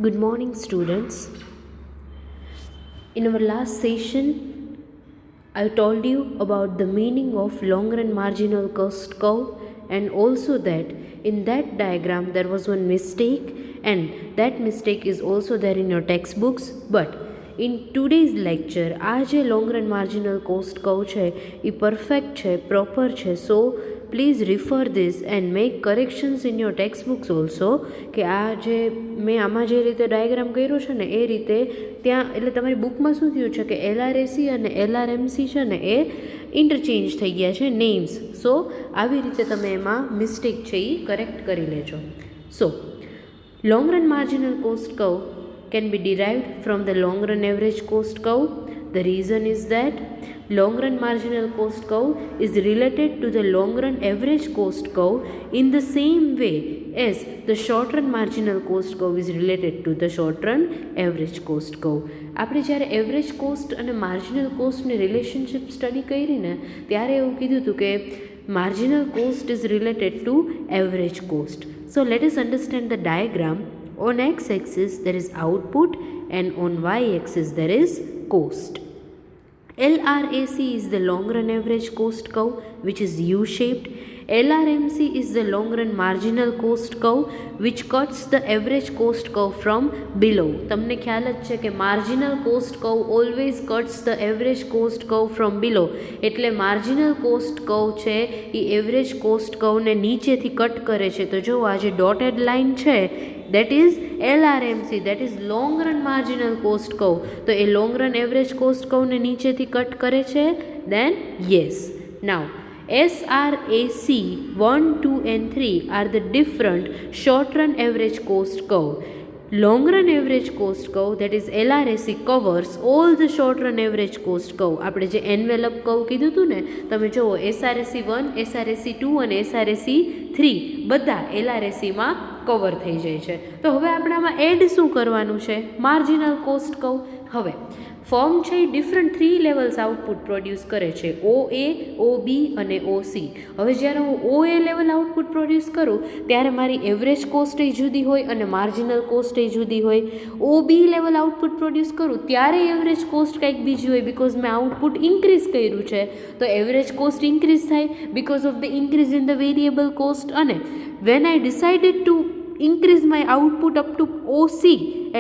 Good morning, students. In our last session, I told you about the meaning of long run marginal cost curve, and also that in that diagram there was one mistake, and that mistake is also there in your textbooks. But in today's lecture, આ જે long run marginal cost curve છે એ perfect છે, proper છે. So please refer this and make corrections in your textbooks also, કે આ જે મેં આમાં જે રીતે ડાયાગ્રામ કર્યો છે ને એ રીતે ત્યાં એટલે તમારી બુકમાં શું થયું છે કે LRAC અને LRMC છે ને એ ઇન્ટરચેન્જ થઈ ગયા છે નેમ્સ. સો આવી રીતે તમે એમાં મિસ્ટેક છે એ કરેક્ટ કરી લેજો. સો long run marginal cost curve can be derived from the long run average cost curve. The reason is that long run marginal cost curve is related to the long run average cost curve in the same way as the short run marginal cost curve is related to the short run average cost curve. આપણે જ્યારે average cost અને marginal કોસ્ટની relationship study કરી ને ત્યારે એવું કીધું હતું કે marginal cost is related to average cost. So let us understand the diagram. On x-axis there is output and on y-axis there is cost. LRAC is the long run average cost curve which is U-shaped. LRMC is the long run marginal cost curve which cuts the average cost curve from below. તમને ખ્યાલ જ છે કે marginal cost curve always cuts the average cost curve from below. એટલે marginal cost curve છે એ average cost curve ને નીચેથી cut કરે છે. તો જો આ જે dotted line છે that is LRMC, that is long run marginal cost curve. તો એ long run average cost curve ને નીચેથી કટ કરે છે. Then yes. Now SRAC 1, 2 and 3 are the different short run average cost curve. Long run average cost curve, that is LRAC, covers all the short run average cost curve. આપણે જે envelope curve કીધું હતું ને, તમે જુઓ SRAC 1, SRAC 2 અને SRAC 3 બધા LRAC માં કવર થઈ જાય છે. તો હવે આપણે આમાં એડ શું કરવાનું છે? Marginal cost curve. હવે ફોર્મ છે એ ડિફરન્ટ 3 લેવલ્સ આઉટપુટ પ્રોડ્યુસ કરે છે, OA, OB અને OC. હવે જ્યારે હું OA લેવલ આઉટપુટ પ્રોડ્યુસ કરું ત્યારે મારી એવરેજ કોસ્ટ એ જુદી હોય અને માર્જિનલ કોસ્ટ એ જુદી હોય. OB લેવલ આઉટપુટ પ્રોડ્યુસ કરું ત્યારે એવરેજ કોસ્ટ કંઈક બીજી હોય, બિકોઝ મેં આઉટપુટ ઇન્ક્રીઝ કર્યું છે તો એવરેજ કોસ્ટ ઇન્ક્રીઝ થાય because of the increase in the variable cost. અને when I decided to increase my output up to OC,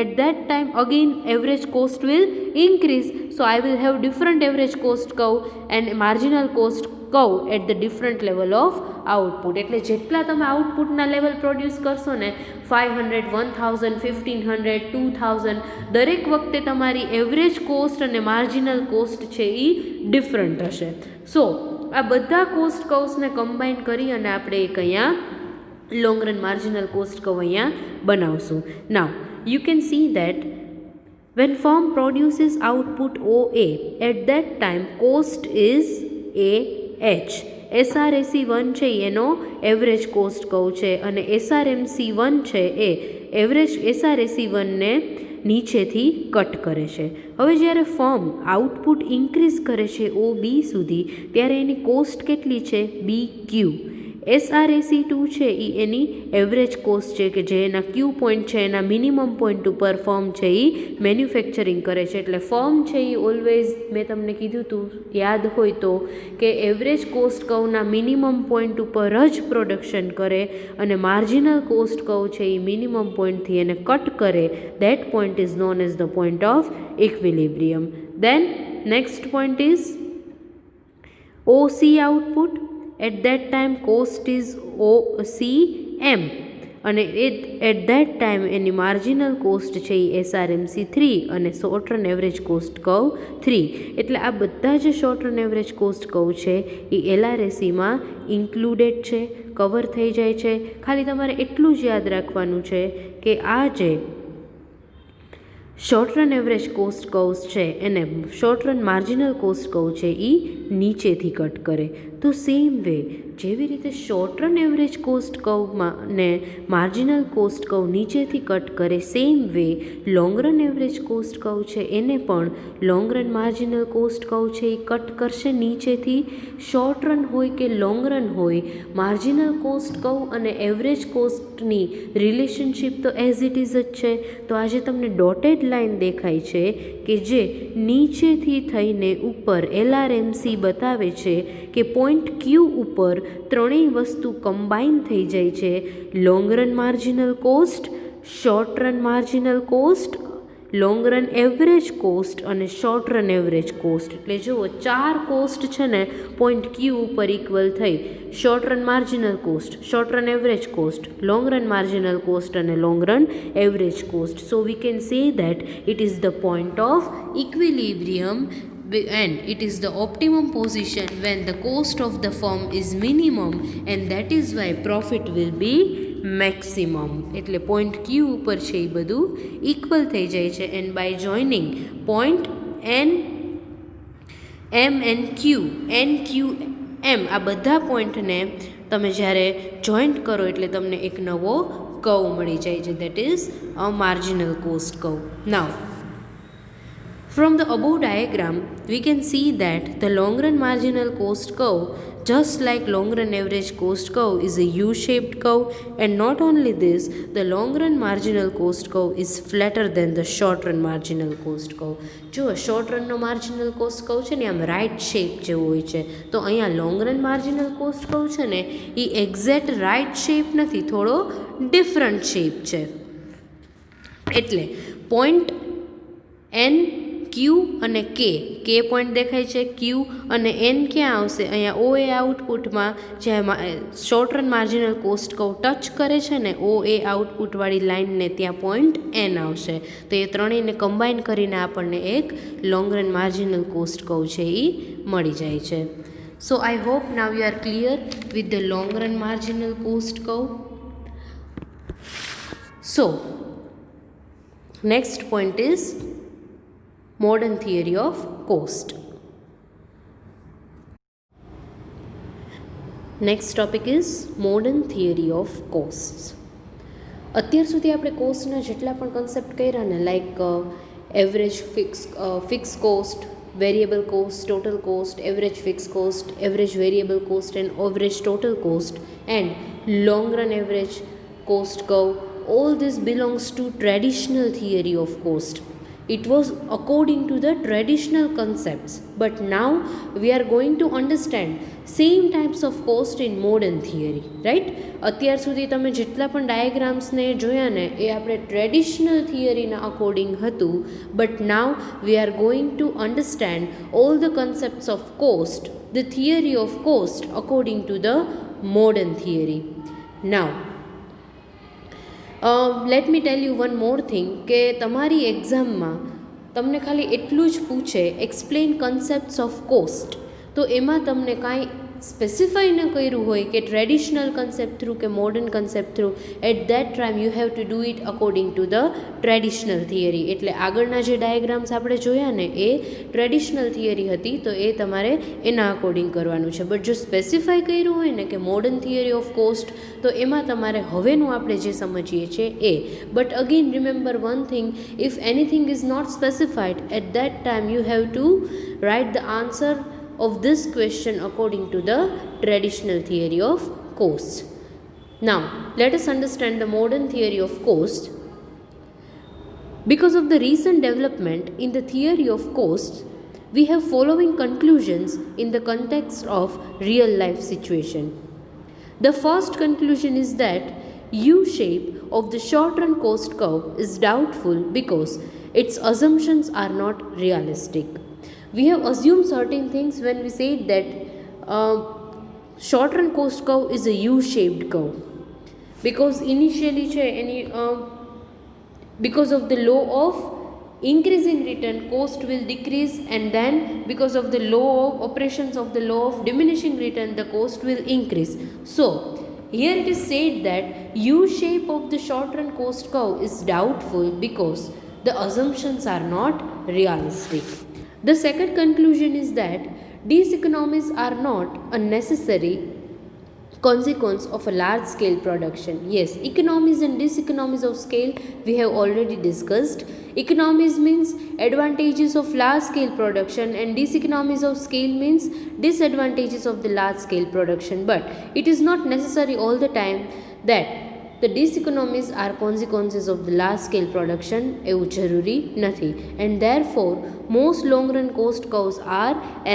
at that time again average cost will increase, so I will have different average cost curve and marginal cost curve at the different level of output. એટલે જેટલા તમે આઉટપુટના level produce કરશો ને 500, 1000, 1500, 2000, દરેક વખતે તમારી average cost અને માર્જિનલ કોસ્ટ છે એ ડિફરન્ટ હશે. સો આ બધા કોસ્ટ કર્વ્સને કમ્બાઈન કરી અને આપણે એક અહીંયા long run marginal cost curve અહીંયા બનાવશું. Now you can see that when firm produces output OA, at that time cost is AH. SRAC 1 છે એનો એવરેજ કોસ્ટ કર્વ છે અને SRMC 1 છે એ એવરેજ SRAC 1 ને નીચેથી કટ કરે છે. હવે જ્યારે ફર્મ આઉટપુટ ઇન્ક્રીઝ કરે છે OB સુધી ત્યારે એની કોસ્ટ કેટલી છે? BQ. SRAC 2 છે એ એની એવરેજ કોસ્ટ છે કે જે એના ક્યુ પોઈન્ટ છે એના મિનિમમ પોઈન્ટ ઉપર ફર્મ છે એ મેન્યુફેક્ચરિંગ કરે છે. એટલે ફર્મ છે એ ઓલવેઝ મેં તમને કીધું હતું યાદ હોય તો કે એવરેજ કોસ્ટ કર્વના મિનિમમ પોઈન્ટ ઉપર જ પ્રોડક્શન કરે અને માર્જિનલ કોસ્ટ કર્વ છે એ મિનિમમ પોઈન્ટથી એને કટ કરે. That point is known as the point of equilibrium. Then next point is OC output. At that time cost is OCM અને at that time any marginal cost છે એ SRMC 3 અને short run average cost curve 3. એટલે આ બધા જે short run average cost curve છે એ LRAC માં included છે, કવર થઈ જાય છે. ખાલી તમારે એટલું જ યાદ રાખવાનું છે કે આ જે short run average cost curves છે એને short run marginal cost curve છે એ નીચેથી કટ કરે. તો સેમ વે જેવી રીતે શોર્ટ રન એવરેજ કોસ્ટ કર્વમાં ને માર્જિનલ કોસ્ટ કર્વ નીચેથી કટ કરે, same way long run average cost curve છે એને પણ long run marginal cost curve છે એ કટ કરશે નીચેથી. શોર્ટ રન હોય કે લોંગ રન હોય, માર્જિનલ કોસ્ટ કર્વ અને એવરેજ કોસ્ટની રિલેશનશિપ તો એઝ ઇટ ઇઝ જ છે. તો આજે તમને ડોટેડ લાઇન દેખાય છે કે જે નીચેથી થઈને ઉપર LRMC બતાવે છે કે પોઈન્ટ Q ઉપર ત્રણેય વસ્તુ કમ્બાઈન થઈ જાય છે. Long run marginal cost, short run marginal cost, long run average cost અને શોર્ટ રન એવરેજ કોસ્ટ. એટલે જુઓ 4 કોસ્ટ છે ને પોઈન્ટ Q ઉપર ઇક્વલ થઈ. Short run marginal cost, short run average cost, long run marginal cost અને long run average cost. So we can say that it is the point of equilibrium and it is the optimum position when the cost of the firm is minimum and that is why profit will be maximum. એટલે point Q ઉપર છે એ બધું equal થઈ જાય છે. And by joining point M and Q, NQM આ બધા પોઈન્ટને તમે જ્યારે જોઈન્ટ કરો એટલે તમને એક નવો કર્વ મળી જાય છે, that is a marginal cost curve. Now from the above diagram, we can see that the long run marginal cost curve, just like long run average cost curve, is a U-shaped curve. And not only this, the long run marginal cost curve is flatter than the short run marginal cost curve. જો short રનનો marginal cost curve છે ને આમ right shape જેવો હોય છે, તો અહીંયા long run marginal cost curve છે ને એ એક્ઝેક્ટ રાઇટ શેપ નથી, થોડો ડિફરન્ટ શેપ છે. એટલે પોઈન્ટ N, Q અને K પોઈન્ટ દેખાય છે, Q અને N ક્યાં આવશે? અહીંયા OA આઉટપુટમાં જ્યાં short run marginal cost curve touch કરે છે ને OA આઉટપુટવાળી લાઇનને ત્યાં પોઈન્ટ N આવશે. તો એ ત્રણેયને કમ્બાઈન કરીને આપણને એક long run marginal cost curve છે એ મળી જાય છે. So I hope now you are clear with the long run marginal cost curve. So next point is modern theory of cost. Next topic is modern theory of costs. અત્યાર સુધી આપણે કોસ્ટના જેટલા પણ કન્સેપ્ટ કર્યા ને, like average fix cost, variable cost, total cost, average fix cost, average variable cost and average total cost and long run average cost curve, all this belongs to traditional theory of cost. It was according to the traditional concepts, but now we are going to understand same types of cost in modern theory, right? અત્યાર સુધી તમે જેટલા પણ ડાયાગ્રામ્સને જોયા ને એ આપણે traditional થિયરીના according હતું, but now we are going to understand all the concepts of cost, the theory of cost according to the modern theory. Now let me tell you one more thing કે તમારી એક્ઝામમાં તમને ખાલી એટલું જ પૂછે explain concepts of cost, તો એમાં તમને કાંઈ સ્પેસિફાઈ ન કર્યું હોય કે ટ્રેડિશનલ કન્સેપ્ટ થ્રુ કે modern concept through, at that time you have to do it according to the traditional theory. એટલે આગળના જે ડાયાગ્રામ્સ આપણે જોયા ને એ ટ્રેડિશનલ થિયરી હતી, તો એ તમારે એના અકોર્ડિંગ કરવાનું છે. બટ જો સ્પેસિફાઈ કર્યું હોય ને કે મોડર્ન થિયરી ઓફ કોસ્ટ, તો એમાં તમારે હવેનું આપણે જે સમજીએ છીએ એ. But again remember one thing, if anything is not specified at that time you have to write the answer of this question according to the traditional theory of cost. Now, let us understand the modern theory of cost. Because of the recent development in the theory of cost, we have following conclusions in the context of real life situation. The first conclusion is that U-shape of the short-run cost curve is doubtful because its assumptions are not realistic. We have assumed certain things when we say that short run cost curve is a U-shaped curve, because initially because of the law of increasing return cost will decrease, and then because of the law of operations of the law of diminishing return the cost will increase. So here it is said that U-shape of the short run cost curve is doubtful because the assumptions are not realistic. The second conclusion is that These economies are not a necessary consequence of a large scale production. Yes, economies and diseconomies of scale we have already discussed. Economies means advantages of large scale production and diseconomies of scale means disadvantages of the large scale production. But it is not necessary all the time that the diseconomies are consequences of the large scale production એવું જરૂરી નથી, and therefore most long run cost curves are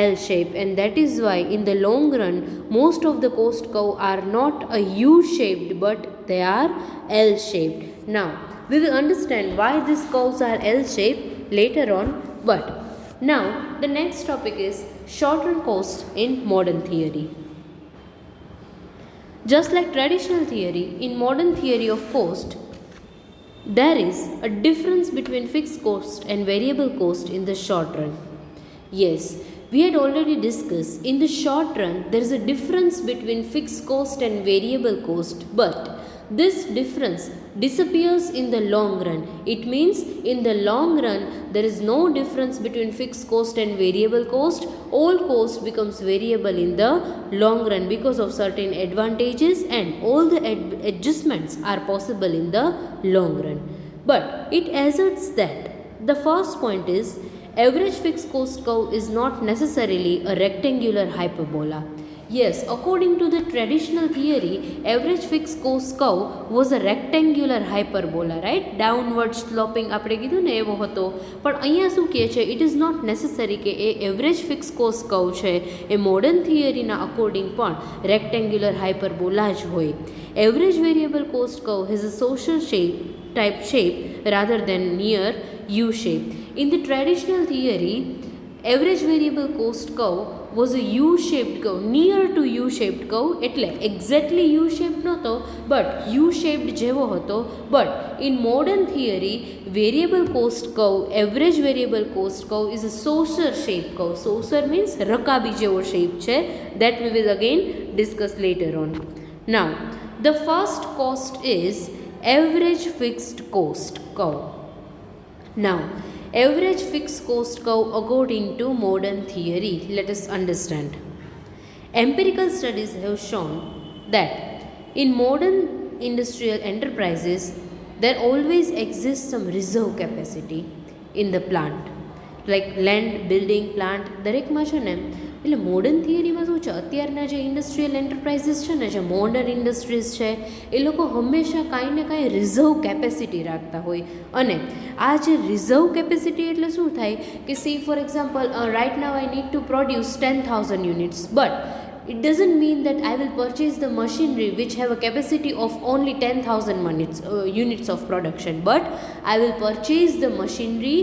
L shape, and that is why in the long run most of the cost curve are not a U shaped but they are L shaped. Now we will understand why these curves are L shaped later on, but now the next topic is short run cost in modern theory. Just like traditional theory, in modern theory of cost, there is a difference between fixed cost and variable cost in the short run. Yes, we had already discussed in the short run there is a difference between fixed cost and variable cost, but this difference disappears in the long run. It means in the long run there is no difference between fixed cost and variable cost. All cost becomes variable in the long run because of certain advantages, and all the adjustments are possible in the long run. But it asserts that the first point is average fixed cost curve is not necessarily a rectangular hyperbola. Yes, according to the traditional theory, average fixed cost curve was a rectangular hyperbola, right? Downward sloping આપણે કીધું ને એવો હતો. પણ અહીંયા શું કહે છે? It is not necessary કે એ average fixed cost curve છે એ modern theoryના according પણ rectangular hyperbola જ હોય. Average variable cost curve has a social type shape rather than near U shape. In the traditional theory, average variable cost curve was a U-shaped curve, near to U-shaped curve, એટલે exactly U-shaped નહોતો but U-shaped જેવો હતો. But in modern theory, variable cost curve, average variable cost curve is a saucer shaped curve. Saucer means રકાબી જેવો shape છે, that we will again discuss later on. Now, the first cost is average fixed cost curve. Now, average fixed cost curve according to modern theory, let us understand. Empirical studies have shown that in modern industrial enterprises there always exists some reserve capacity in the plant, like land, building, plant દરેકમાં છે ને. એટલે modern થિયરીમાં શું છે, અત્યારના જે industrial enterprises છે ને, જે મોડર્ન ઇન્ડસ્ટ્રીઝ છે, એ લોકો હંમેશા કાંઈ ને કાંઈ રિઝર્વ કેપેસિટી રાખતા હોય. અને આ જે રિઝર્વ કેપેસિટી એટલે શું થાય કે see for example right now I need to produce 10,000 units, but it doesn't mean that I will purchase the machinery which have a capacity of only 10,000 units of production, but I will purchase the machinery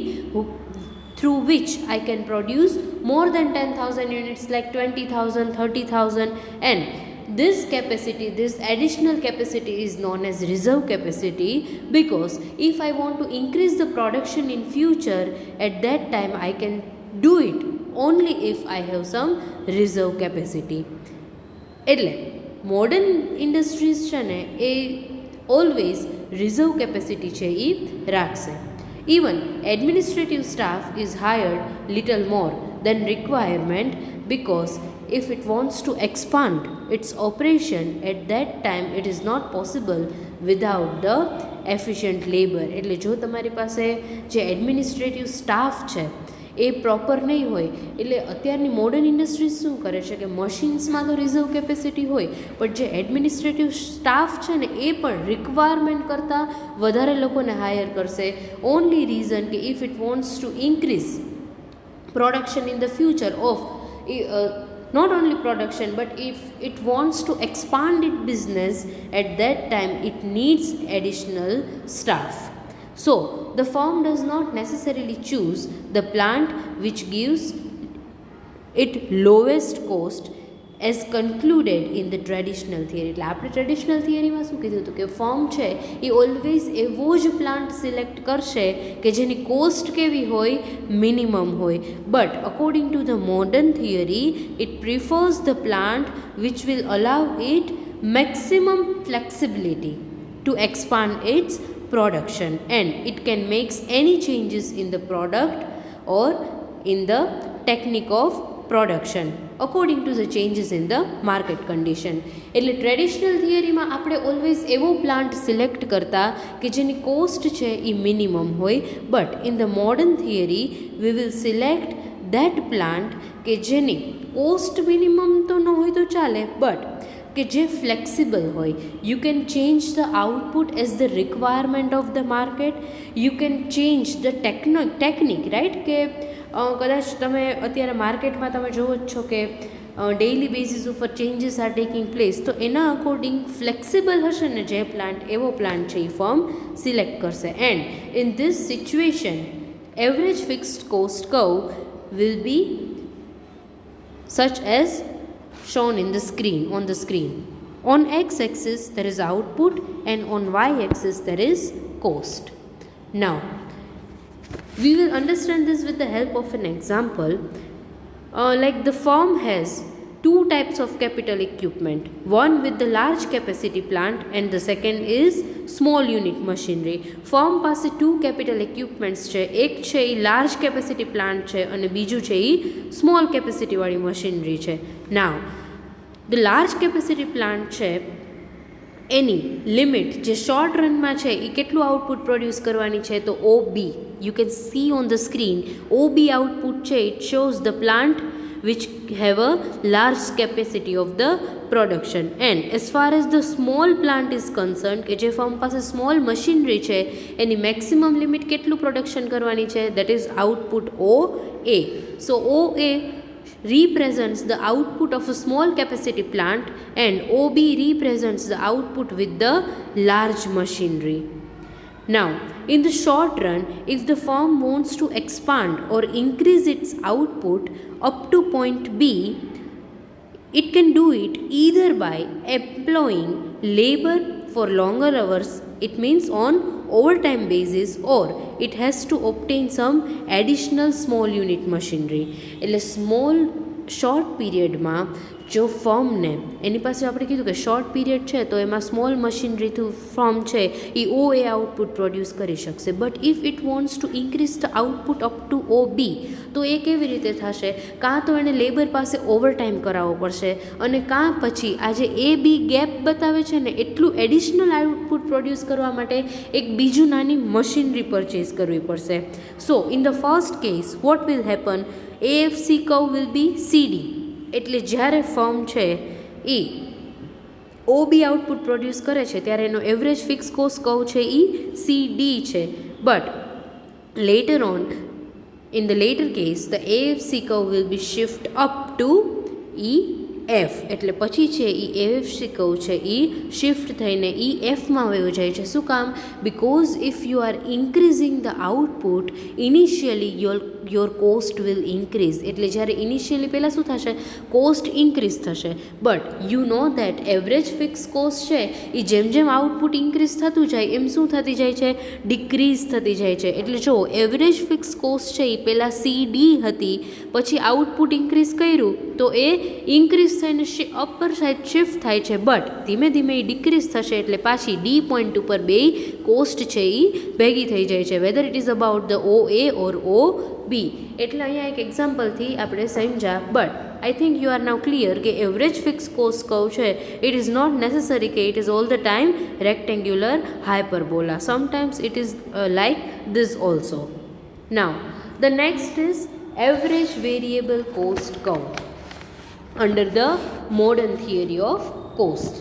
through which I can produce more than 10,000 units, like 20,000, 30,000, and this capacity, this additional capacity is known as reserve capacity, because if I want to increase the production in future, at that time I can do it only if I have some reserve capacity. એટલે modern industries છે ને એ always reserve capacity છે એ રાખશે. Even administrative staff is hired little more than requirement, because if it wants to expand its operation, at that time it is not possible without the efficient labor. એટલે જો તમારી પાસે જે administrative staff છે એ proper નહીં હોય, એટલે અત્યારની મોડર્ન ઇન્ડસ્ટ્રીઝ શું કરે છે કે મશીન્સમાં તો રિઝર્વ કેપેસિટી હોય, પણ જે એડમિનિસ્ટ્રેટિવ સ્ટાફ છે ને એ પણ રિક્વાયરમેન્ટ કરતાં વધારે લોકોને હાયર કરશે. ઓનલી રીઝન કે if it wants to increase production in the future of not only production, but if it wants to expand its business, at that time it needs additional staff. So the firm does not necessarily choose the plant which gives it lowest cost as concluded in the traditional theory. એટલે આપણે traditional થિયરીમાં શું કીધું હતું કે firm છે એ always એવો જ plant select કરશે કે જેની કોસ્ટ કેવી હોય, મિનિમમ હોય. But according to the modern theory it prefers the plant which will allow it maximum flexibility to expand its production, and it can make any changes in the product or in the technique of production according to the changes in the market condition. એટલે traditional થિયરીમાં આપણે always એવો plant select કરતા કે જેની cost છે એ minimum હોય, but in the modern theory we will select that plant કે જેની કોસ્ટ મિનિમમ તો ન હોય તો ચાલે, બટ કે જે ફ્લેક્સિબલ હોય. You can change the output as the requirement of the market. You can change the technique right, કે કદાચ તમે અત્યારે માર્કેટમાં તમે જોવો જ છો કે ડેઇલી બેઝિસ ઉપર ચેન્જીસ આર ટેકિંગ પ્લેસ, તો એના અકોર્ડિંગ ફ્લેક્સિબલ હશે ને જે પ્લાન્ટ, એવો પ્લાન્ટ છે એ ફર્મ સિલેક્ટ કરશે. And in this situation average fixed cost curve will be such as shown in the screen, on the screen. On x-axis there is output and on y-axis there is cost. Now we will understand this with the help of an example. Like the firm has two types of capital equipment, one with the large capacity plant and the second is small unit machinery. Firm પાસે two capital equipments છે, એક છે એ large capacity plant છે અને બીજું છે એ small કેપેસિટીવાળી machinery છે. નાવ the large capacity plant છે એની લિમિટ જે શોર્ટ રનમાં છે એ કેટલું આઉટપુટ પ્રોડ્યુસ કરવાની છે, તો OB. You can see on the screen OB output છે, it shows the plant which have a large capacity of the production. And as far as the small plant is concerned, કે જે firm પાસે small machinery છે એની maximum limit કેટલું production કરવાની છે, that is output OA. So OA represents the output of a small capacity plant and OB represents the output with the large machinery. Now, in the short run, if the firm wants to expand or increase its output up to point B, it can do it either by employing labor for longer hours, it means on overtime basis, or it has to obtain some additional small unit machinery. એટલે small short પીરિયડમાં જો ફર્મને એની પાસે આપણે કીધું કે short period છે તો એમાં small મશીનરીથી firm છે એ OA આઉટપુટ પ્રોડ્યુસ કરી શકશે. But if it wants to increase the output up to OB, તો એ કેવી રીતે થશે, કાં તો એને લેબર પાસે ઓવરટાઈમ કરાવવો પડશે અને કાં પછી આ જે AB ગેપ બતાવે છે ને એટલું એડિશનલ આઉટપુટ પ્રોડ્યુસ કરવા માટે એક બીજું નાની મશીનરી પરચેઝ કરવી પડશે. સો in the first case vote will happen, AFC curve will be CD. એટલે જ્યારે ફર્મ છે એ OB આઉટપુટ પ્રોડ્યુસ કરે છે ત્યારે એનો એવરેજ ફિક્સ કોસ્ટ કર્વ છે એ CD છે. But letter on in the later case the AFC curve will be shift up to EF. એટલે પછી છે એ AFC કર્વ છે એ શિફ્ટ થઈને EFમાં વયો જાય છે. શું કામ, because if you are increasing the output initially your cost will increase. એટલે જ્યારે ઇનિશિયલી પહેલાં શું થશે, કોસ્ટ ઇન્ક્રીઝ થશે, but you know that average fix cost છે એ જેમ જેમ આઉટપુટ ઇન્ક્રીઝ થતું જાય એમ શું થતી જાય છે, ડિક્રીઝ થતી જાય છે. એટલે જો એવરેજ ફિક્સ કોસ્ટ છે એ પહેલાં CD હતી, પછી આઉટપુટ ઇન્ક્રીઝ કર્યું તો એ ઇન્ક્રીઝ થઈને અપર સાઇડ શિફ્ટ થાય છે, બટ ધીમે ધીમે એ ડિક્રીઝ થશે એટલે પાછી D પોઈન્ટ ઉપર બે કોસ્ટ છે એ ભેગી થઈ જાય છે, weather it is about the OA or OB. એટલે અહીંયા એક એક્ઝામ્પલથી આપણે સમજ્યા. But I think you are now clear કે એવરેજ ફિક્સ કોસ્ટ કર્વ છે ઇટ ઇઝ નોટ નેસેસરી કે it is all the time rectangular hyperbola. Sometimes it is like this also. Now the next is average variable cost curve under the modern theory of cost.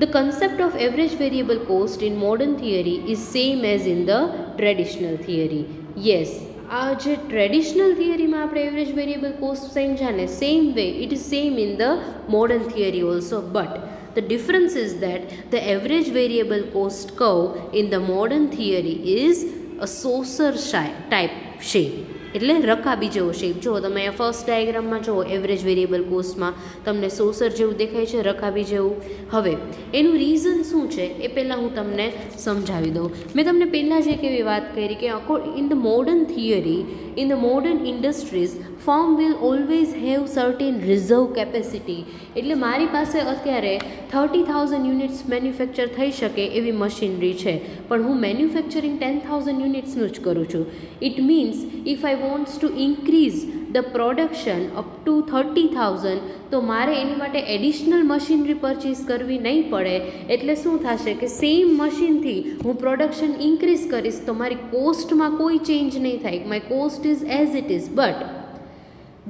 The concept of average variable cost in modern theory is same as in the traditional theory. Yes, આ જે traditional થિયરીમાં આપણે average variable cost સમજ્યા ને same way it is same in the modern theory also. But the difference is that the average variable cost curve in the modern theory is a saucer type shape. એટલે રકાબી જેવો shape. જો તમે આ first ડાયાગ્રામમાં જુઓ average variable કોસ્ટમાં તમને saucer જેવું દેખાય છે, રકાબી જેવું. હવે એનું રીઝન શું છે એ પહેલાં હું તમને સમજાવી દઉં. મેં તમને પહેલાં જ એક એવી વાત કરી કે in the modern theory, in the modern industries firm will always have certain reserve capacity. એટલે મારી પાસે અત્યારે 30,000 યુનિટ્સ મેન્યુફેક્ચર થઈ શકે એવી મશીનરી છે, પણ હું મેન્યુફેક્ચરિંગ 10,000 યુનિટ્સનું જ કરું છું. It means if I wants to increase the production up to 30,000, તો મારે એની માટે એડિશનલ મશીનરી પરચેસ કરવી નહીં પડે. એટલે શું થશે કે સેમ મશીનથી હું પ્રોડક્શન ઇન્ક્રીઝ કરીશ તો મારી કોસ્ટમાં કોઈ ચેન્જ નહીં થાય. My cost is as it is, but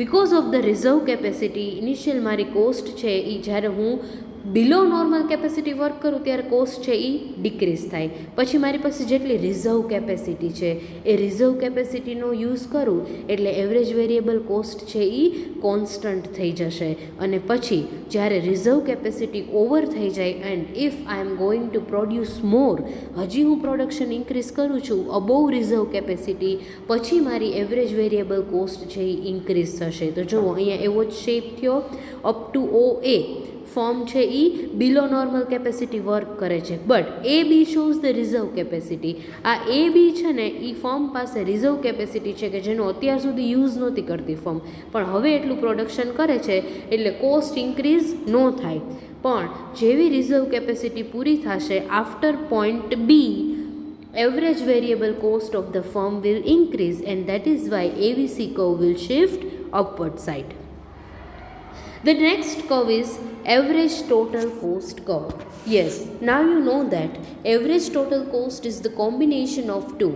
because of the reserve capacity initial મારી કોસ્ટ છે એ જ્યારે હું બિલો નોર્મલ કેપેસિટી વર્ક કરું ત્યારે કોસ્ટ છે એ ડિક્રીઝ થાય. પછી મારી પાસે જેટલી રિઝર્વ કેપેસિટી છે એ રિઝર્વ કેપેસિટીનો યુઝ કરું એટલે એવરેજ વેરિયેબલ કોસ્ટ છે એ કોન્સ્ટન્ટ થઈ જશે. અને પછી જ્યારે રિઝર્વ કેપેસિટી ઓવર થઈ જાય and if I am going to produce more, હજી હું પ્રોડક્શન ઇન્ક્રીઝ કરું છું અબોવ રિઝર્વ કેપેસિટી, પછી મારી એવરેજ વેરિયેબલ કોસ્ટ છે એ ઇન્ક્રીઝ થશે. તો જુઓ અહીંયા એવો જ શેપ થયો. Up to O A firm છે એ બિલો નોર્મલ કેપેસિટી વર્ક કરે છે, but A B shows the reserve capacity. આ એ બી છે ને એ ફોર્મ પાસે રિઝર્વ કેપેસિટી છે કે જેનો અત્યાર સુધી યુઝ નહોતી કરતી ફોર્મ, પણ હવે એટલું પ્રોડક્શન કરે છે એટલે કોસ્ટ ઇન્ક્રીઝ ન થાય. પણ જેવી રિઝર્વ કેપેસિટી પૂરી થશે after point B, average variable cost of the firm will increase, and that is why ABC curve will shift upward side. The next curve is average total cost curve. Yes, now you know that average total cost is the combination of two,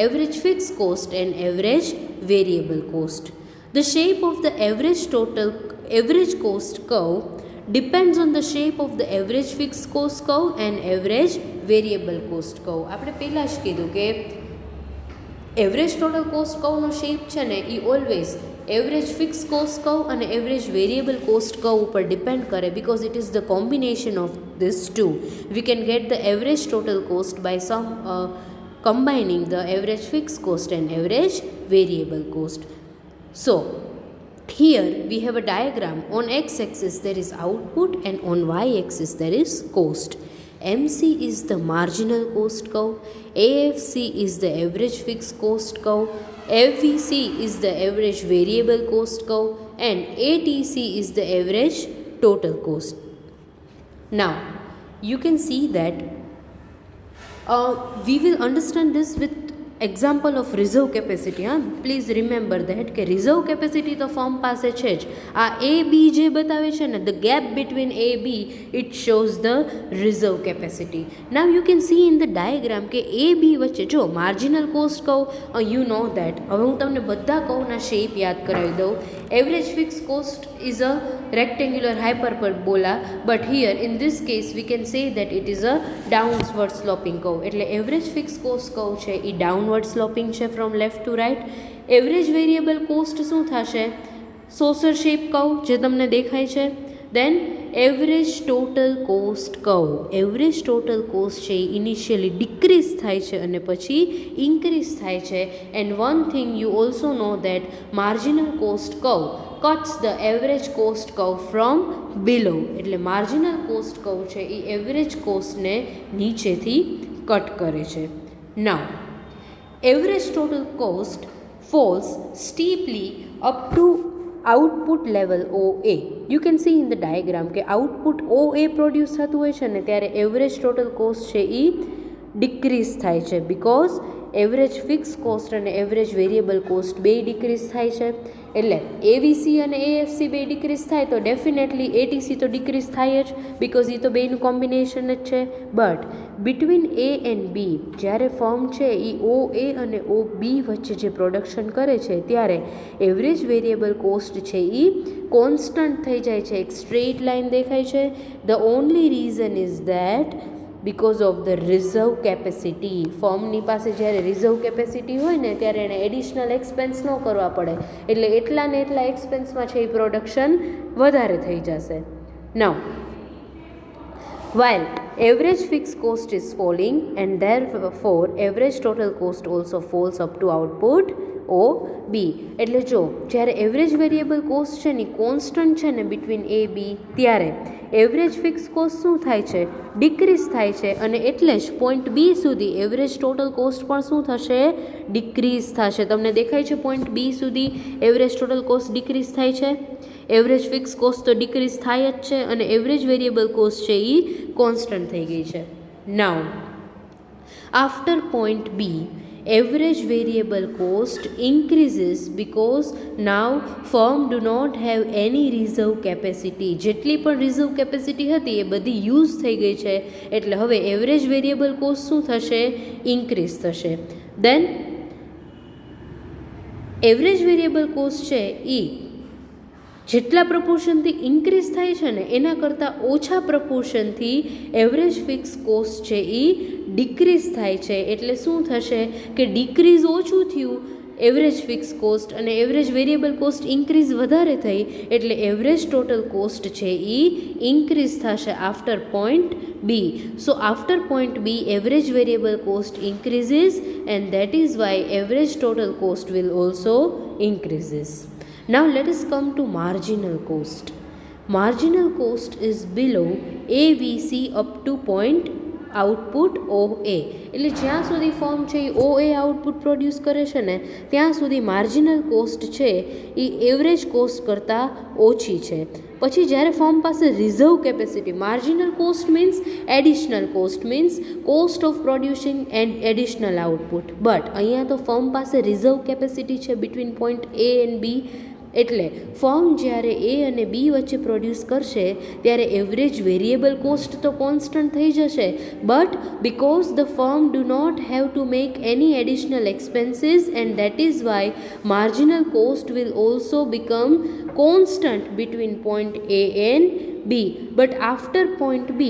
average fixed cost and average variable cost. The shape of the average cost curve depends on the shape of the average fixed cost curve and average variable cost curve. આપણે પહેલાં જ કીધું કે average total cost કર્વનો shape છે ને એ always average fix cost curve અને એવરેજ વેરિયેબલ કોસ્ટ કર્વ ઉપર ડિપેન્ડ કરે, because it is the combination of this two. We can get the average total cost by combining the average fixed cost and average variable cost. So here we have a diagram. On x-axis there is output and on y-axis there is cost. MC is the marginal cost curve, AFC is the average fixed cost curve, FVC is the average variable cost curve, and ATC is the average total cost. Now you can see that we will understand this with example of reserve capacity. Please remember that કે reserve capacity તો form પાસે છે જ. આ A બી જે બતાવે છે ને, the gap between A B, it shows the reserve capacity. Now you can see in the diagram કે A B વચ્ચે જો marginal cost કહું, you know that. હવે હું તમને બધા કહુંના શેપ યાદ કરાવી દઉં. Average fixed cost is a rectangular hyperbola, but here in this case we can say that it is a downward sloping curve. એટલે average fixed cost curve છે એ downward sloping છે from left to right. Average variable cost શું થશે? saucer shape curve જે તમને દેખાય છે. Then average total cost curve. average total cost છે ઇનિશિયલી ડિક્રીઝ થાય છે અને પછી ઇન્ક્રીઝ થાય છે. and one thing you also know that marginal cost curve cuts the average cost curve from below. એટલે marginal cost curve છે એ average કોસ્ટને નીચેથી કટ કરે છે. now average total cost falls steeply up to output level OA. You can see in the diagram કે output OA produce થતું હોય છે ને ત્યારે એવરેજ ટોટલ કોસ્ટ છે એ ડિક્રીઝ થાય છે, બિકોઝ એવરેજ ફિક્સ કોસ્ટ અને એવરેજ વેરિયેબલ કોસ્ટ બે ડિક્રીઝ થાય છે. એટલે એવીસી અને એએફસી બે ડિક્રીઝ થાય તો ડેફિનેટલી એટીસી તો ડિક્રીઝ થાય જ, બિકોઝ એ તો બેનું કોમ્બિનેશન જ છે. બટ બિટવીન એ એન્ડ બી જ્યારે ફર્મ છે એ ઓ એ અને ઓ બી વચ્ચે જે પ્રોડક્શન કરે છે ત્યારે એવરેજ વેરિયેબલ કોસ્ટ છે એ કોન્સ્ટન્ટ થઈ જાય છે, એક સ્ટ્રેટ લાઇન દેખાય છે. The only reason is that because of the reserve capacity. ફર્મની પાસે જ્યારે રિઝર્વ કેપેસિટી હોય ને ત્યારે એને એડિશનલ એક્સપેન્સ ન કરવા પડે, એટલે એટલા ને એટલા એક્સપેન્સમાં છે એ પ્રોડક્શન વધારે થઈ જશે. Now while average fixed cost is falling and therefore average total cost also falls up to output O B. એટલે જો જ્યારે એવરેજ વેરિયેબલ કોસ્ટ છે ને કોન્સ્ટન્ટ છે ને બિટવીન એ બી, ત્યારે એવરેજ ફિક્સ કોસ્ટ શું થાય છે? ડિક્રીઝ થાય છે. અને એટલે જ પોઈન્ટ બી સુધી એવરેજ ટોટલ કોસ્ટ પણ શું થશે? ડિક્રીઝ થશે. તમને દેખાય છે પોઈન્ટ બી સુધી એવરેજ ટોટલ કોસ્ટ ડિક્રીઝ થાય છે. એવરેજ ફિક્સ કોસ્ટ તો ડિક્રીઝ થાય જ છે અને એવરેજ વેરિયેબલ કોસ્ટ છે એ કોન્સ્ટન્ટ થઈ ગઈ છે. નાઉ after point B average variable cost increases because now firm do not have any reserve capacity. જેટલી પણ રિઝર્વ કેપેસિટી હતી એ બધી યુઝ થઈ ગઈ છે, એટલે હવે એવરેજ વેરિયેબલ કોસ્ટ શું થશે? ઇન્ક્રીઝ થશે. દેન એવરેજ વેરિયેબલ કોસ્ટ છે એ જેટલા પ્રપોર્શનથી ઇન્ક્રીઝ થાય છે ને એના કરતાં ઓછા પ્રપોર્શનથી એવરેજ ફિક્સ કોસ્ટ છે એ ડિક્રીઝ થાય છે. એટલે શું થશે કે ડિક્રીઝ ઓછું થયું એવરેજ ફિક્સ કોસ્ટ અને એવરેજ વેરિયેબલ કોસ્ટ ઇન્ક્રીઝ વધારે થઈ, એટલે એવરેજ ટોટલ કોસ્ટ છે એ ઇન્ક્રીઝ થશે after point B. So after point B average variable cost increases and that is why average total cost will also increases. Now let us come to marginal cost. Marginal cost is below AVC up to point output OA. એટલે જ્યાં સુધી firm છે એ OA output produce કરે છે ને ત્યાં સુધી marginal cost છે એ એવરેજ કોસ્ટ કરતાં ઓછી છે. પછી જ્યારે ફર્મ પાસે reserve capacity, marginal cost means additional cost means cost of producing and additional output. But અહીંયા તો ફર્મ પાસે રિઝર્વ કેપેસિટી છે between point A and B. એટલે ફર્મ જ્યારે એ અને બી વચ્ચે પ્રોડ્યુસ કરશે ત્યારે એવરેજ વેરિયેબલ કોસ્ટ તો કોન્સ્ટન્ટ થઈ જશે, but because the firm do not have to make any additional expenses and that is why marginal cost will also become constant between point A and B. But after point B,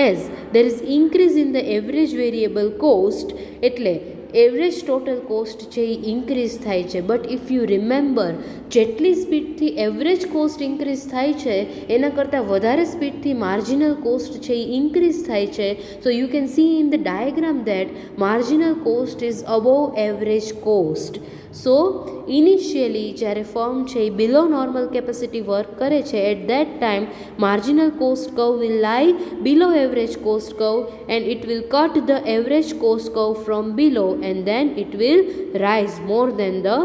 as there is increase in the average variable cost, એટલે average total cost છે એ increase થાય છે. But if you remember, જેટલી સ્પીડથી average cost increase થાય છે એના કરતાં વધારે સ્પીડથી માર્જિનલ કોસ્ટ છે એ ઇન્ક્રીઝ થાય છે. So you can see in the diagram that marginal cost is above average cost. So initially જ્યારે ફર્મ છે એ બિલો નોર્મલ કેપેસિટી વર્ક કરે છે, at that time marginal cost curve will lie below average cost curve and it will cut the average cost curve from below and then it will rise more than the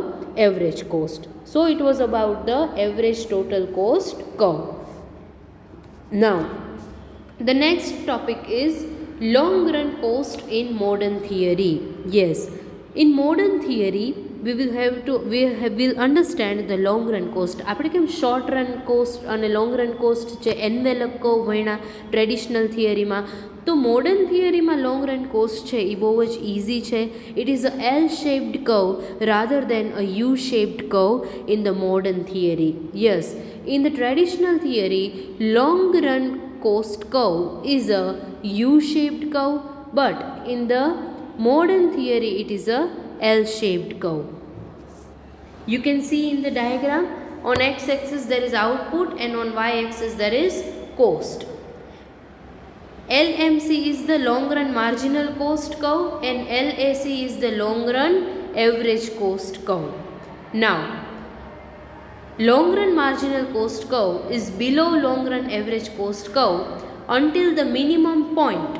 average cost. So it was about the average total cost curve. Now the next topic is long run cost in modern theory. Yes, in modern theory we will understand the long run cost. આપણે કેમ short run cost અને long run cost છે envelope curve ભણ્યા traditional થિયરીમાં, તો modern થિયરીમાં long run cost છે એ બહુ જ easy છે. It is a L shaped curve rather then a you shaped curve in the modern theory. Yes, in the traditional theory long run cost curve is a you shaped curve, but in the modern theory it is a L-shaped curve. You can see in the diagram, on x-axis there is output and on y-axis there is cost. LMC is the long run marginal cost curve and LAC is the long run average cost curve. Now long run marginal cost curve is below long run average cost curve until the minimum point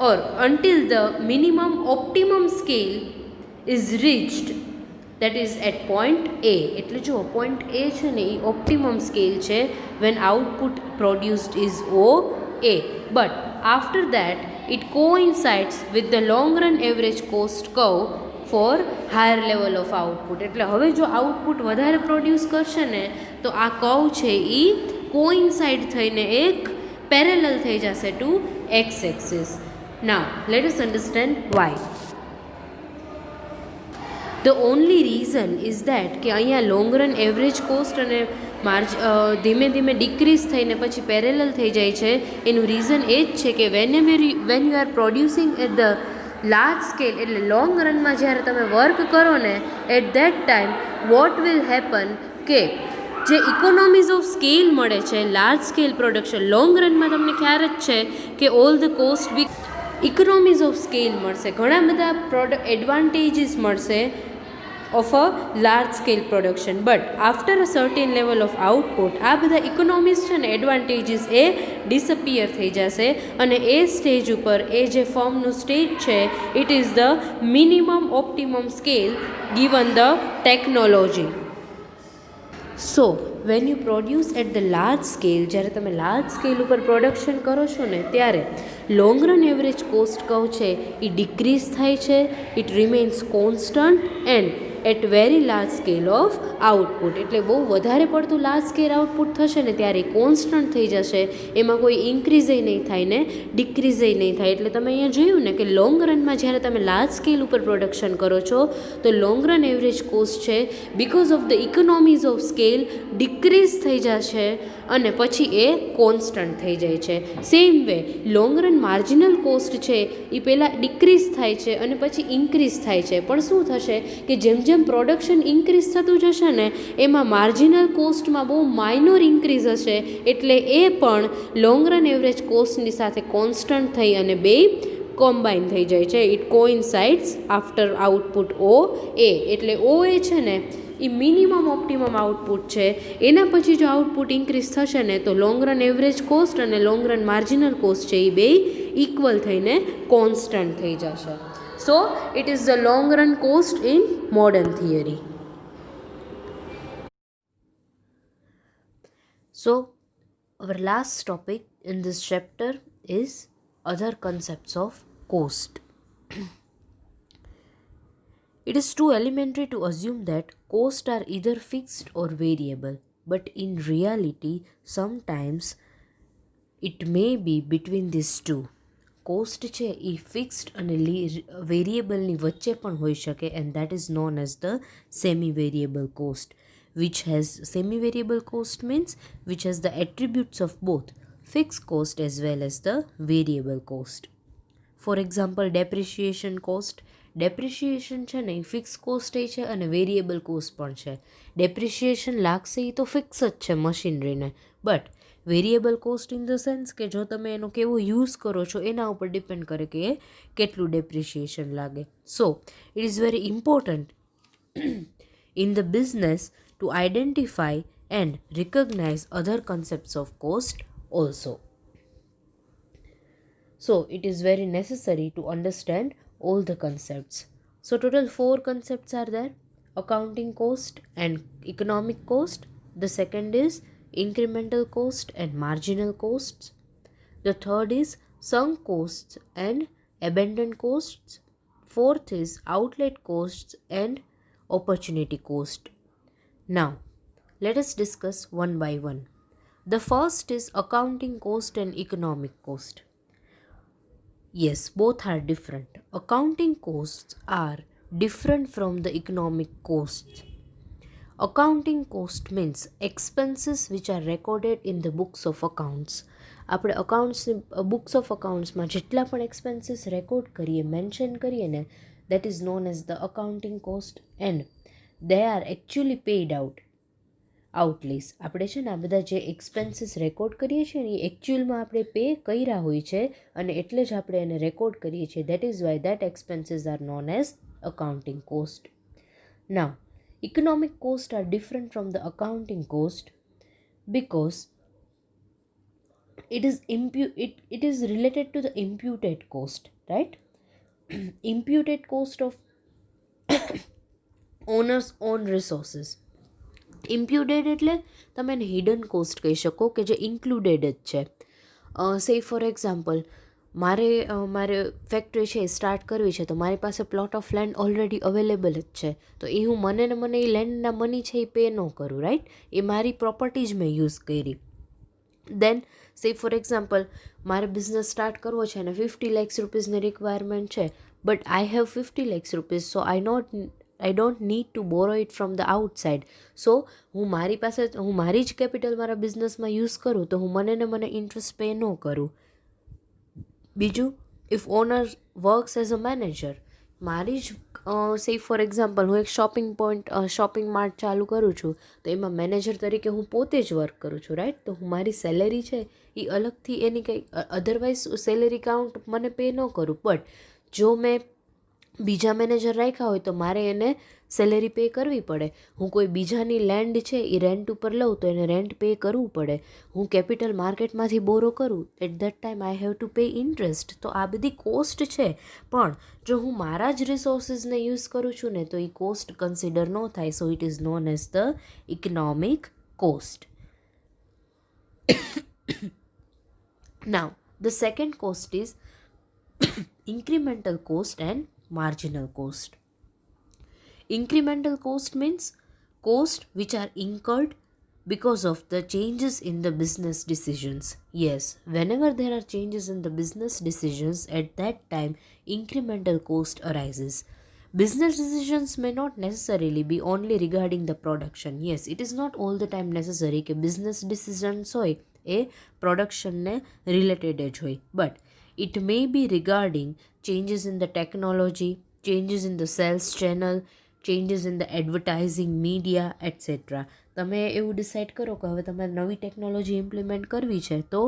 or until the minimum optimum scale is reached, that is at point A. એટલે જો point A છે ને એ optimum scale છે when output produced is OA, but after that it coincides with the long run average cost curve for higher level of output. એટલે હવે જો output વધારે produce કરશે ને તો આ કર્વ છે એ કોઇન્સાઇડ થઈને એક પેરેલલ થઈ જશે to X axis. Now let us understand why. The only reason is that કે અહીંયા લોંગ રન એવરેજ કોસ્ટ અને ધીમે ધીમે ડિક્રીઝ થઈને પછી પેરેલલ થઈ જાય છે. એનું રીઝન એ જ છે કે when you are producing at the large scale, એટલે લોંગ રનમાં જ્યારે તમે વર્ક કરો ને at that time what will happen કે જે ઇકોનોમીઝ ઓફ સ્કેલ મળે છે લાર્જ સ્કેલ પ્રોડક્શન, લોંગ રનમાં તમને ખ્યાલ જ છે કે all the cost be economies of scale મળશે, ઘણા બધા એડવાન્ટેજીસ મળશે of a large scale production. But after a certain level of output આ બધા ઇકોનોમીઝ છે ને એડવાન્ટેજીસ એ ડિસઅપિયર થઈ જશે અને એ સ્ટેજ ઉપર એ જે ફર્મનું સ્ટેજ છે it is the minimum optimum scale given the technology. So when you produce at the large scale, જ્યારે તમે લાર્જ સ્કેલ ઉપર પ્રોડક્શન કરો છો ને ત્યારે long run average cost curve છે એ ડિક્રીઝ થાય છે, it remains constant and at very large scale of output. એટલે બહુ વધારે પડતું લાર્જ સ્કેલ આઉટપુટ થશે ને ત્યારે કોન્સ્ટન્ટ થઈ જશે, એમાં કોઈ ઇન્ક્રીઝે નહીં થાય ને ડિક્રીઝે નહીં થાય. એટલે તમે અહીંયા જોયું ને કે લોંગ રનમાં જ્યારે તમે લાર્જ સ્કેલ ઉપર પ્રોડક્શન કરો છો તો લોંગ રન એવરેજ કોસ્ટ છે because of the economies of scale decrease થઈ જશે અને પછી એ કોન્સ્ટન્ટ થઈ જાય છે. Same way long run marginal cost છે એ પહેલાં ડિક્રીઝ થાય છે અને પછી ઇન્ક્રીઝ થાય છે. પણ શું થશે કે જેમ જેમ પ્રોડક્શન ઇન્ક્રીઝ થતું જશે ને એમાં માર્જિનલ કોસ્ટમાં બહુ માઇનોર ઇન્ક્રીઝ હશે, એટલે એ પણ લોંગ રન એવરેજ કોસ્ટની સાથે કોન્સ્ટન્ટ થઈ અને બે કોમ્બાઈન થઈ જાય છે. ઇટ કોઇન્સાઇડ્સ આફ્ટર આઉટપુટ ઓ એ. એટલે ઓ એ છે ને એ મિનિમમ ઓપ્ટિમમ આઉટપુટ છે, એના પછી જો આઉટપુટ ઇન્ક્રીઝ થશે ને તો લોંગ રન એવરેજ કોસ્ટ અને લોંગ રન માર્જિનલ કોસ્ટ છે એ બે ઇક્વલ થઈને કોન્સ્ટન્ટ થઈ જશે. સો it is the long run cost in modern theory. So our last topic in this chapter is other concepts of cost. It is too elementary to assume that costs are either fixed or variable, but in reality, sometimes it may be between these two. Cost છે એ fixed અને વેરિયેબલની વચ્ચે પણ હોઈ શકે, and that is known as the semi-variable cost, which has semi-variable cost means which has the attributes of both fixed cost as well as the variable cost. For example, depreciation cost. Depreciation છે ને એ fix cost એ છે અને variable cost પણ છે. Depreciation લાગશે એ તો fix જ છે મશીનરીને, but variable cost in the sense કે જો તમે એનો કેવો યુઝ કરો છો એના ઉપર ડિપેન્ડ કરે કે એ કેટલું ડેપ્રિશિએશન લાગે. So it is very important in the business to identify and recognise other concepts of cost also. So it is very necessary to understand all the concepts. So total 4 concepts are there: accounting cost and economic cost. The second is incremental cost and marginal costs. The third is sunk costs and abandoned costs. Fourth is outlet costs and opportunity cost. Now let us discuss one by one. The first is accounting cost and economic cost. Yes, both are different. Accounting costs are different from the economic costs. Accounting cost means expenses which are recorded in the books of accounts. આપણે books of અકાઉન્ટ્સમાં જેટલા પણ expenses record કરીએ, mention કરીએ ને, that is known as the accounting cost and they are actually paid outlays. આપણે છે ને આ બધા જે એક્સપેન્સીસ રેકોર્ડ કરીએ છીએ ને એ એકચ્યુઅલમાં આપણે પે કર્યા હોય છે અને એટલે જ આપણે એને રેકોર્ડ કરીએ છીએ. That is why that expenses are known as accounting cost. Now economic costs are different from the accounting cost because it is related to the imputed cost, right? Imputed cost of owner's own resources. ઇમ્પ્યુટેડ એટલે તમે એને hidden cost કહી શકો કે જે included જ છે. સે ફોર એક્ઝામ્પલ, મારે ફેક્ટરી છે એ સ્ટાર્ટ કરવી છે તો મારી પાસે plot of land already available જ છે, તો એ હું મને એ લેન્ડના મની છે એ પે ન કરું, રાઈટ? એ મારી પ્રોપર્ટી જ મેં યુઝ કરી. દેન સે ફોર એક્ઝામ્પલ, મારે બિઝનેસ સ્ટાર્ટ કરવો છે અને 50 lakhs રૂપીઝની રિક્વાયરમેન્ટ છે, but I have 50 lakhs rupees, so I don't need to borrow it from the outside. સો હું મારી જ કેપિટલ મારા બિઝનેસમાં યુઝ કરું તો હું મને ઇન્ટરેસ્ટ પે ન કરું. બીજું, if owner works as a manager, મારી જ સે ફોર એક્ઝામ્પલ હું એક શોપિંગ માર્ટ ચાલુ કરું છું તો એમાં મેનેજર તરીકે હું પોતે જ વર્ક કરું છું, રાઈટ? તો હું મારી સેલેરી છે એ અલગથી એની કંઈ અધરવાઇઝ સેલેરી કાઉન્ટ મને પે ન કરું, બટ જો મેં બીજા મેનેજર રાખ્યા હોય તો મારે એને સેલેરી પે કરવી પડે. હું કોઈ બીજાની લેન્ડ છે એ રેન્ટ ઉપર લઉં તો એને રેન્ટ પે કરવું પડે. હું કેપિટલ માર્કેટમાંથી બોરો કરું at that time I have to pay interest. તો આ બધી કોસ્ટ છે, પણ જો હું મારા જ રિસોર્સિસને યુઝ કરું છું ને તો એ કોસ્ટ કન્સિડર ન થાય. સો it is known as the economic cost. Now, the second cost is incremental cost and marginal cost. Incremental cost means cost which are incurred because of the changes in the business decisions. Yes, whenever there are changes in the business decisions, at that time incremental cost arises. Business decisions may not necessarily be only regarding the production. Yes, it is not all the time necessary કે business decisions હોય એ પ્રોડક્શનને related જ હોય, but it may be regarding changes in the technology, changes in the sales channel, changes in the advertising media, etc. તમે એવું decide કરો કે હવે તમારે નવી ટેકનોલોજી ઇમ્પ્લિમેન્ટ કરવી છે તો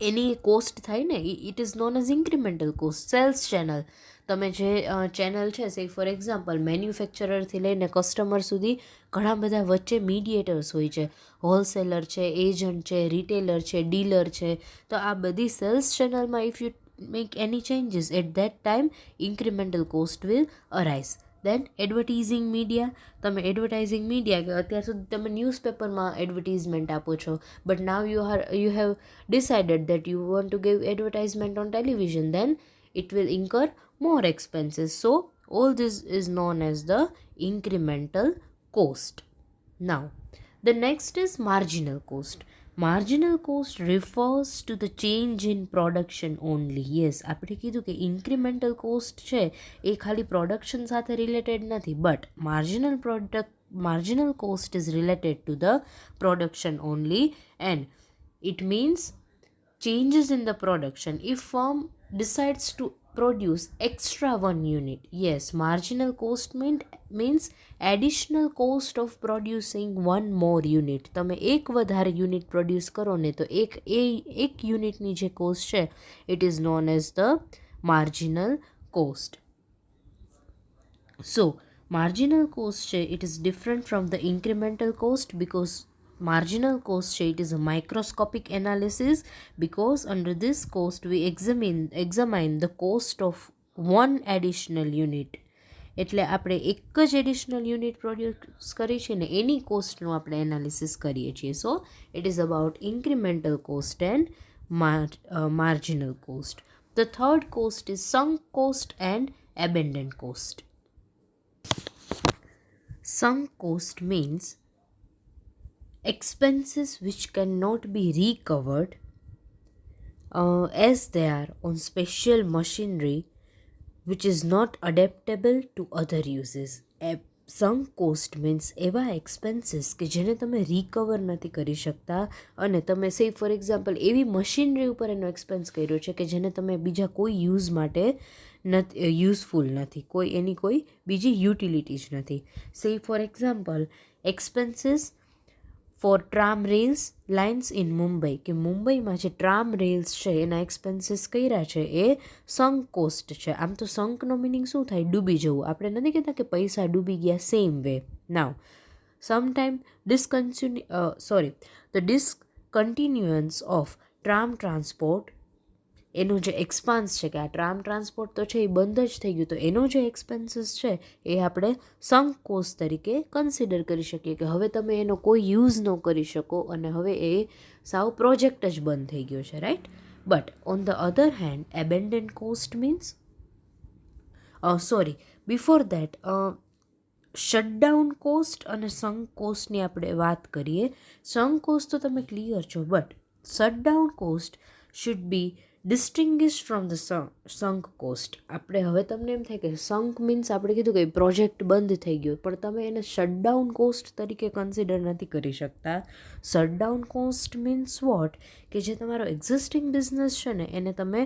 એની કોસ્ટ થાય ને, it is known as incremental cost. Sales channel, તમે જે ચેનલ છે સે ફોર એક્ઝામ્પલ મેન્યુફેક્ચરરથી લઈને કસ્ટમર સુધી ઘણા બધા વચ્ચે મીડિયેટર્સ હોય છે. હોલસેલર છે, એજન્ટ છે, રિટેલર છે, ડીલર છે. તો આ બધી સેલ્સ ચેનલમાં if you make any changes at that time incremental cost will arise. Then advertising media, તમે એડવર્ટાઇઝિંગ મીડિયા કે અત્યાર સુધી તમે ન્યૂઝપેપરમાં એડવર્ટાઇઝમેન્ટ આપો છો, but now you have decided that you want to give advertisement on television, then it will incur more expenses. So all this is known as the incremental cost. Now the next is marginal cost. Marginal cost refers to the change in production only. Yes, આપણે કીધું કે incremental cost છે એ ખાલી production સાથે related નથી, but marginal cost is related to the production only, and it means changes in the production. If firm decides to produce extra one unit, yes, marginal cost means additional cost of producing one more unit. તમે એક વધારે unit produce કરો ને તો એક યુનિટની જે cost છે it is known as the marginal cost. So marginal cost છે it is different from the incremental cost because marginal cost છે it is a microscopic analysis, because under this cost we examine the cost of one additional unit. એટલે આપણે એક જ additional unit produce કરીએ છીએ ને એની કોસ્ટનું આપણે એનાલિસિસ કરીએ છીએ. સો it is about incremental cost and marginal cost. The third cost is sunk cost and abandoned cost. Sunk cost means expenses which cannot be recovered as they are on special machinery which is not adaptable to other uses. Sunk cost means એવા expenses કે જેને તમે recover નથી કરી શકતા, અને તમે સે ફોર એક્ઝામ્પલ એવી મશીનરી ઉપર એનો એક્સપેન્સ કર્યો છે કે જેને તમે બીજા કોઈ યુઝ માટે યુઝફુલ નથી, એની કોઈ બીજી યુટિલિટી જ નથી. Say for example expenses for tram rails lines in Mumbai, કે મુંબઈમાં જે ટ્રામ રેલ્સ છે એના એક્સપેન્સીસ કર્યા છે એ સંક કોસ્ટ છે. આમ તો સંકનો મિનિંગ શું થાય? ડૂબી જવું. આપણે નથી કહેતા કે પૈસા ડૂબી ગયા, same way. Now sometime the discontinuance of tram transport, એનું જે એક્સપાન્સ છે કે આ ટ્રામ ટ્રાન્સપોર્ટ તો છે એ બંધ જ થઈ ગયું, તો એનો જે એક્સપેન્સીસ છે એ આપણે સંક કોસ્ટ તરીકે કન્સિડર કરી શકીએ કે હવે તમે એનો કોઈ યુઝ ન કરી શકો અને હવે એ સાવ પ્રોજેક્ટ જ બંધ થઈ ગયો છે, right? But on the other hand abandon cost means before that shutdown cost અને સંક કોસ્ટની આપણે વાત કરીએ. સંક કોસ્ટ તો તમે ક્લિયર છો, but shutdown cost should be distinguish from the sunk cost. આપણે હવે તમને એમ થાય કે સંક મીન્સ આપણે કીધું કે પ્રોજેક્ટ બંધ થઈ ગયો, પણ તમે એને શટડાઉન કોસ્ટ તરીકે કન્સિડર નથી કરી શકતા. Shutdown cost means what? કે જે તમારો એક્ઝિસ્ટિંગ બિઝનેસ છે ને એને તમે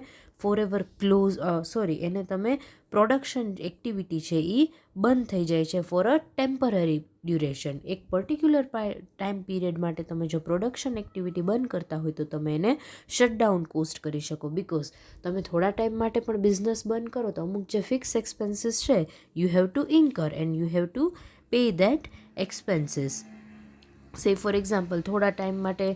એને તમે પ્રોડક્શન એક્ટિવિટી છે એ બંધ થઈ જાય છે ફોર અ ટેમ્પરરી ડ્યુરેશન. એક પર્ટિક્યુલર ટાઈમ પીરિયડ માટે તમે જો પ્રોડક્શન એક્ટિવિટી બંધ કરતા હોય તો તમે એને શટડાઉન કોસ્ટ કરી શકો. બિકોઝ તમે થોડા ટાઈમ માટે પણ બિઝનેસ બંધ કરો તો અમુક જે ફિક્સ એક્સપેન્સીસ છે you have to incur and you have to pay that expenses. Say for example થોડા ટાઈમ માટે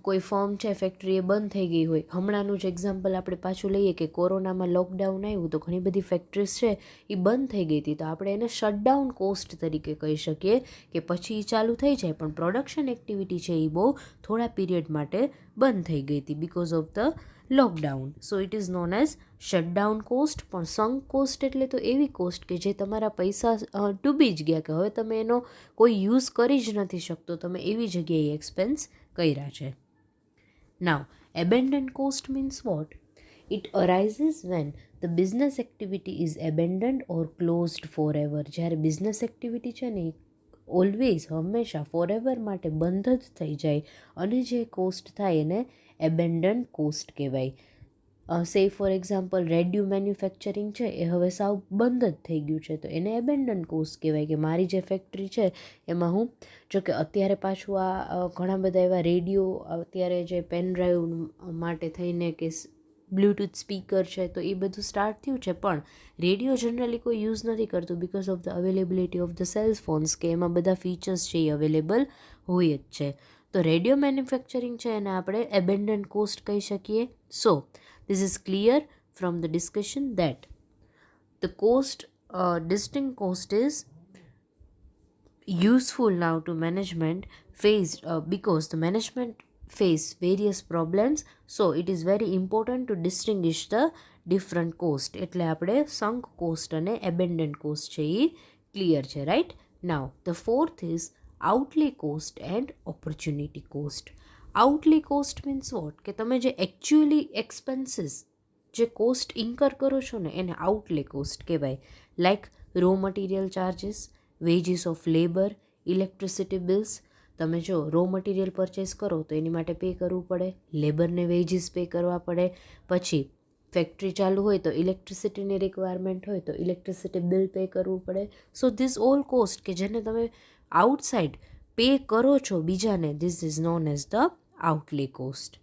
કોઈ ફર્મ છે ફેક્ટરી એ બંધ થઈ ગઈ હોય. હમણાંનું જ એક્ઝામ્પલ આપણે પાછું લઈએ કે કોરોનામાં લોકડાઉન આવ્યું તો ઘણી બધી ફેક્ટરીઝ છે એ બંધ થઈ ગઈ હતી, તો આપણે એને શટડાઉન કોસ્ટ તરીકે કહી શકીએ કે પછી એ ચાલુ થઈ જાય પણ પ્રોડક્શન એક્ટિવિટી છે એ બહુ થોડા પીરિયડ માટે બંધ થઈ ગઈ હતી because of the lockdown. So it is known as shutdown cost. પણ સંક કોસ્ટ એટલે તો એવી કોસ્ટ કે જે તમારા પૈસા ડૂબી જ ગયા, કે હવે તમે એનો કોઈ યુઝ કરી જ નથી શકતો, તમે એવી જગ્યાએ એક્સપેન્સ કર્યા છે. Now, abandoned cost means what? It arises when the business activity is abandoned or closed forever. જ્યારે બિઝનેસ એક્ટિવિટી છે ને એ ઓલવેઝ હંમેશા ફોરએવર માટે બંધ જ થઈ જાય અને જે કોસ્ટ થાય એને એબેન્ડન્ડ કોસ્ટ કહેવાય. સે ફોર એક્ઝામ્પલ રેડિયો મેન્યુફેક્ચરિંગ છે એ હવે સાવ બંધ જ થઈ ગયું છે તો એને એબેન્ડન કોસ્ટ કહેવાય કે મારી જે ફેક્ટરી છે એમાં હું, જો કે અત્યારે પાછું આ ઘણા બધા એવા રેડિયો અત્યારે જે પેન ડ્રાઈવ માટે થઈને કે બ્લૂટૂથ સ્પીકર છે તો એ બધું સ્ટાર્ટ થયું છે, પણ રેડિયો જનરલી કોઈ યુઝ નથી કરતું because of the availability of the cell phones, કે એમાં બધા ફીચર્સ છે એ અવેલેબલ હોય જ છે. તો રેડિયો મેન્યુફેક્ચરિંગ છે એને આપણે એબેન્ડન કોસ્ટ કહી શકીએ. સો this is clear from the discussion that the cost, distinct cost is useful now to management faced because the management face various problems, so it is very important to distinguish the different cost. એટલે આપણે sunk cost અને abandoned cost છે એ clear છે, right? Now the fourth is outlay cost and opportunity cost. Outlay cost means what, કે તમે જે actually expenses જે cost incur કરો છો ને એને આઉટલે કોસ્ટ કહેવાય. Like raw material charges, wages of labour, electricity bills. તમે જો રો મટીરિયલ પરચેસ કરો તો એની માટે પે કરવું પડે, લેબરને વેજીસ પે કરવા પડે, પછી ફેક્ટરી ચાલુ હોય તો ઇલેક્ટ્રિસિટીની રિક્વાયરમેન્ટ હોય તો ઇલેક્ટ્રિસિટી બિલ પે કરવું પડે. સો ધીસ ઓલ કોસ્ટ કે જેને તમે આઉટસાઇડ પે કરો છો બીજાને, this is known as the outlay cost.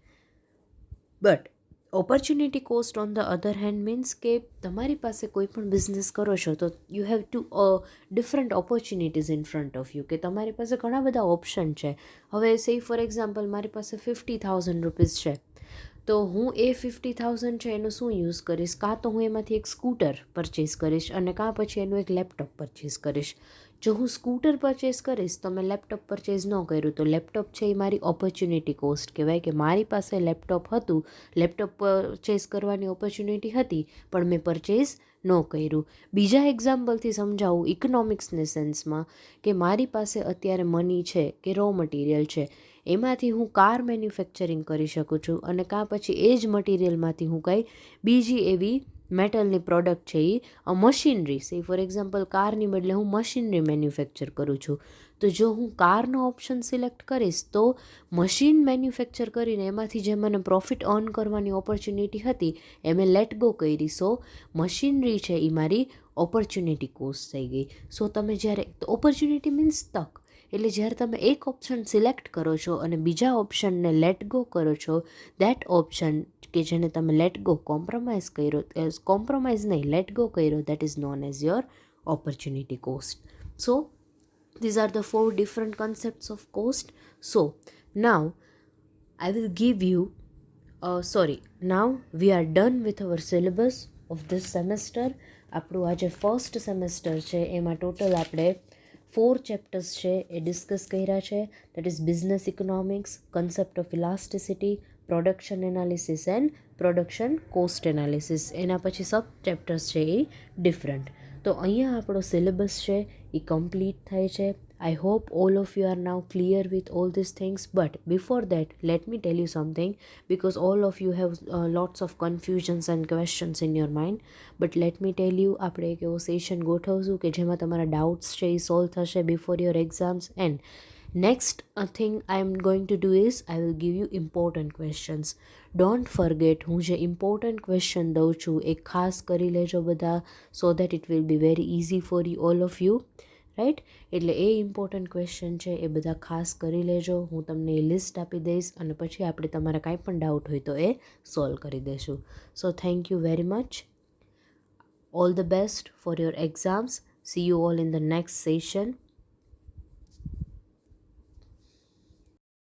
But opportunity cost on the other hand means કે તમારી પાસે કોઈ પણ બિઝનેસ કરો છો તો you have to different opportunities in front of you, કે તમારી પાસે ઘણા બધા ઓપ્શન છે. હવે સે ફોર એક્ઝામ્પલ મારી પાસે 50,000 રૂપીઝ છે તો હું એ 50,000 છે એનો શું યુઝ કરીશ, કાં તો હું એમાંથી એક સ્કૂટર પરચેસ કરીશ અને કાં પછી એનું એક લેપટોપ પરચેસ કરીશ. જો હું સ્કૂટર પરચેસ કરીશ તો મેં લેપટોપ પરચેસ ન કર્યું તો લેપટોપ છે એ મારી ઓપોર્ચ્યુનિટી કોસ્ટ કહેવાય, કે મારી પાસે લેપટોપ હતું, લેપટોપ પરચેસ કરવાની ઓપોર્ચ્યુનિટી હતી પણ મેં પરચેસ ન કર્યું. બીજા એક્ઝામ્પલથી સમજાવું ઇકોનોમિક્સની સેન્સમાં, કે મારી પાસે અત્યારે મની છે કે રો મટીરિયલ છે, એમાંથી હું કાર મેન્યુફેક્ચરિંગ કરી શકું છું અને કાં પછી એ જ મટીરિયલમાંથી હું કંઈ બીજી એવી મેટલની પ્રોડક્ટ છે એ મશીનરી, સે ફોર એક્ઝામ્પલ કારની બદલે હું મશીનરી મેન્યુફેક્ચર કરું છું. તો જો હું કારનો ઓપ્શન સિલેક્ટ કરીશ તો મશીન મેન્યુફેક્ચર કરીને એમાંથી જે મને પ્રોફિટ અર્ન કરવાની ઓપોર્ચ્યુનિટી હતી એ મેં લેટ ગો કરી. સો મશીનરી છે એ મારી ઓપોર્ચ્યુનિટી કોસ્ટ થઈ ગઈ. સો તમે જ્યારે ઓપોર્ચ્યુનિટી મીન્સ તક, એટલે જ્યારે તમે એક ઓપ્શન સિલેક્ટ કરો છો અને બીજા ઓપ્શનને લેટ ગો કરો છો, દેટ ઓપ્શન કે જેને તમે લેટ ગો કોમ્પ્રોમાઇઝ કર્યો, કોમ્પ્રોમાઇઝ નહીં લેટ ગો કર્યો, that is known as your opportunity cost. So these are the 4 different concepts of cost. So now I will give you now we are done with our syllabus of this semester. આપણું આજે first semester છે એમાં total આપણે 4 chapters છે એ discuss કર્યા છે. That is business economics, concept of elasticity, production analysis and production cost analysis. એના પછી સબ ચેપ્ટર્સ છે એ ડિફરન્ટ. તો અહીંયા આપણો સિલેબસ છે એ કમ્પ્લીટ થાય છે. I hope all of you are now clear with all these things, but before that let me tell you something, because all of you have lots of confusions and questions in your mind, but let me tell you આપણે એક એવો session ગોઠવશું કે જેમાં તમારા doubts છે એ solve થશે before your exams, and Next thing I am going to do is I will give you important questions. Don't forget, હું જે important question દઉં છું એ ખાસ કરી લેજો બધા, so that it will be very easy for you all of you, right. એટલે એ important question છે એ બધા ખાસ કરી લેજો. હું તમને એ લિસ્ટ આપી દઈશ અને પછી આપણે તમારા કાંઈ પણ ડાઉટ હોય તો એ સોલ્વ કરી દઈશું. So thank you very much. All the best for your exams. See you all in the next session.